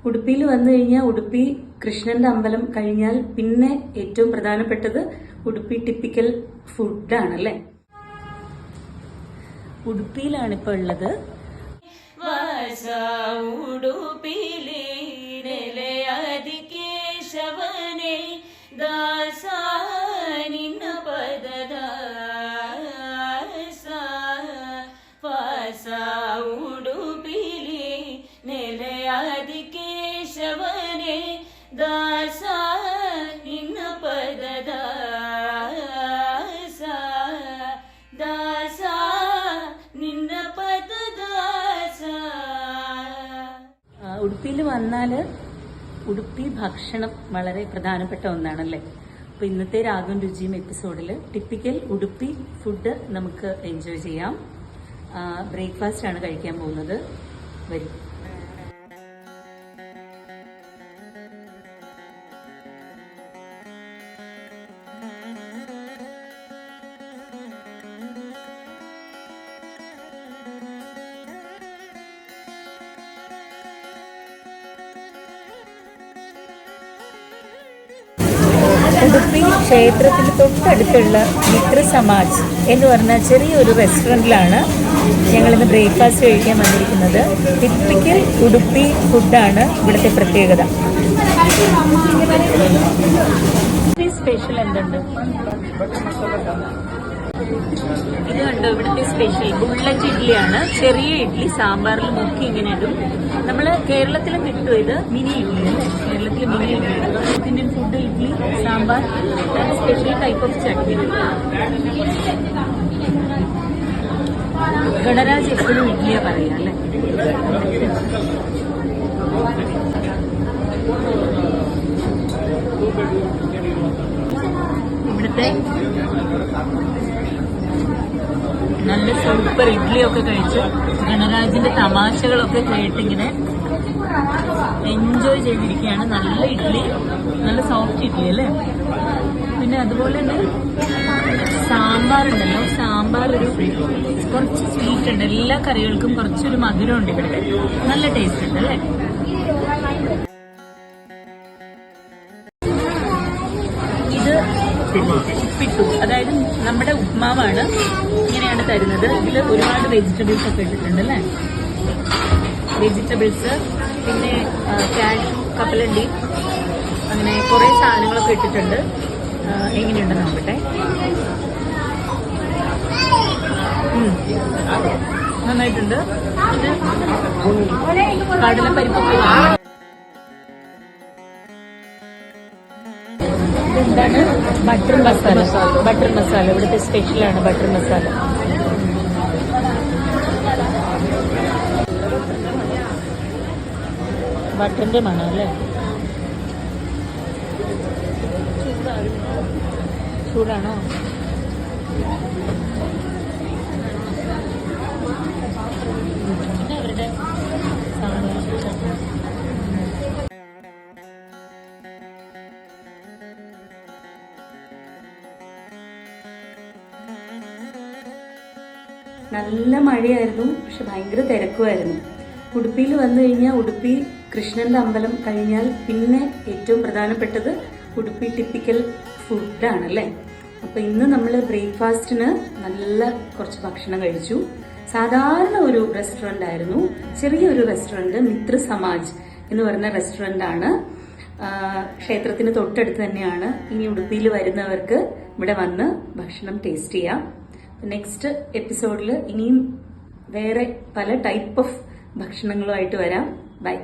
ഉടുപ്പിയിൽ വന്നു കഴിഞ്ഞാൽ ഉടുപ്പി കൃഷ്ണന്റെ അമ്പലം കഴിഞ്ഞാൽ പിന്നെ ഏറ്റവും പ്രധാനപ്പെട്ടത് ഉടുപ്പി ടിപ്പിക്കൽ ഫുഡാണ് അല്ലേ. ഉടുപ്പിയിലാണ് ഇപ്പൊ ഉള്ളത്. ದಾಸ ನಿನ್ನ ಪದದ ದಾಸ ನಿನ್ನ പദദാസ. ഉടുപ്പിയിൽ വന്നാല് ഉടുപ്പി ഭക്ഷണം വളരെ പ്രധാനപ്പെട്ട ഒന്നാണല്ലേ. അപ്പൊ ഇന്നത്തെ രാഗം രുചിയും എപ്പിസോഡിൽ ടിപ്പിക്കൽ ഉടുപ്പി ഫുഡ് നമുക്ക് എൻജോയ് ചെയ്യാം. ബ്രേക്ക്ഫാസ്റ്റ് ആണ് കഴിക്കാൻ പോകുന്നത്. വരും. ഉടുപ്പി ക്ഷേത്രത്തിന് തൊട്ടടുത്തുള്ള മിത്ര സമാജ് എന്ന് പറഞ്ഞ ചെറിയൊരു റെസ്റ്റോറൻറ്റിലാണ് ഞങ്ങളിന്ന് ബ്രേക്ക്ഫാസ്റ്റ് കഴിക്കാൻ വന്നിരിക്കുന്നത്. ടിപ്പിക്കൽ ഉടുപ്പി ഫുഡാണ് ഇവിടുത്തെ പ്രത്യേകത. സ്പെഷ്യൽ എന്തുണ്ട്? ഇത് കണ്ടോ, ഇവിടുത്തെ സ്പെഷ്യൽ ബുള്ളറ്റ് ഇഡ്ഡലിയാണ്. ചെറിയ ഇഡ്ഡലി സാമ്പാറിൽ മുക്കി ഇങ്ങനെ ഇടും. നമ്മള് കേരളത്തിലും കിട്ടും ഇത്, മിനി ഇഡ്ഡലി അല്ലേ. കേരളത്തിൽ mini idli, north Indian food idli sambar, special type of chutney. Ganaraj എപ്പോഴും ഇഡ്ഡലിയാ പറയാ അല്ലേ. ഇവിടുത്തെ നല്ല സൂപ്പർ ഇഡ്ഡലിയൊക്കെ കഴിച്ച് ഗണരാജിന്റെ തമാശകളൊക്കെ കേട്ടിങ്ങനെ എൻജോയ് ചെയ്തിരിക്കുകയാണ്. നല്ല ഇഡ്ഡലി, നല്ല സോഫ്റ്റ് ഇഡ്ഡലി അല്ലേ. പിന്നെ അതുപോലെ തന്നെ സാമ്പാറുണ്ടല്ലോ, സാമ്പാർ ഒരു കുറച്ച് സ്വീറ്റ് ഉണ്ട്. എല്ലാ കറികൾക്കും കുറച്ചൊരു മധുരമുണ്ട് ഇവിടെ. നല്ല ടേസ്റ്റ് ഉണ്ട് അല്ലേ. ഇത് പിട്ടു, അതായത് നമ്മുടെ ഉപ്മാവാണ്. ഇങ്ങനെയാണ് തരുന്നത്. ഇതിൽ ഒരുപാട് വെജിറ്റബിൾസ് ഒക്കെ ഇട്ടിട്ടുണ്ട് അല്ലേ. വെജിറ്റബിൾസ്, പിന്നെ കാഷ്യൂ, കപ്പലണ്ടി, അങ്ങനെ കുറെ സാധനങ്ങളൊക്കെ ഇട്ടിട്ടുണ്ട്. എങ്ങനെയുണ്ടെന്ന് നോക്കട്ടെ. നന്നായിട്ടുണ്ട്. ഇത് കടലപ്പരിപ്പൊക്കെ. ഇതെന്താണ്? ബട്ടർ മസാല. ബട്ടർ മസാല ഇവിടുത്തെ സ്പെഷ്യലാണ്. ബട്ടർ മസാല ബട്ടറിന്റെ മണം അല്ലേ. ചൂടാണോ? അവരുടെ നല്ല മഴയായിരുന്നു, പക്ഷെ ഭയങ്കര തിരക്കുമായിരുന്നു. ഉടുപ്പിയിൽ വന്നു കഴിഞ്ഞാൽ ഉടുപ്പി കൃഷ്ണന്റെ അമ്പലം കഴിഞ്ഞാൽ പിന്നെ ഏറ്റവും പ്രധാനപ്പെട്ടത് ഉടുപ്പി ടിപ്പിക്കൽ ഫുഡാണല്ലേ. അപ്പോൾ ഇന്ന് നമ്മൾ ബ്രേക്ക്ഫാസ്റ്റിന് നല്ല കുറച്ച് ഭക്ഷണം കഴിച്ചു. സാധാരണ ഒരു റെസ്റ്റോറൻ്റ് ആയിരുന്നു, ചെറിയൊരു റെസ്റ്റോറൻറ്റ്, മിത്ര സമാജ് എന്ന് പറയുന്ന റെസ്റ്റോറൻ്റ് ആണ്. ക്ഷേത്രത്തിന് തൊട്ടടുത്ത് തന്നെയാണ്. ഇനി ഉടുപ്പിയിൽ വരുന്നവർക്ക് ഇവിടെ വന്ന് ഭക്ഷണം ടേസ്റ്റ് ചെയ്യാം. നെക്സ്റ്റ് എപ്പിസോഡിൽ ഇനിയും വേറെ പല ടൈപ്പ് ഓഫ് ഭക്ഷണങ്ങളുമായിട്ട് വരാം. ബൈ.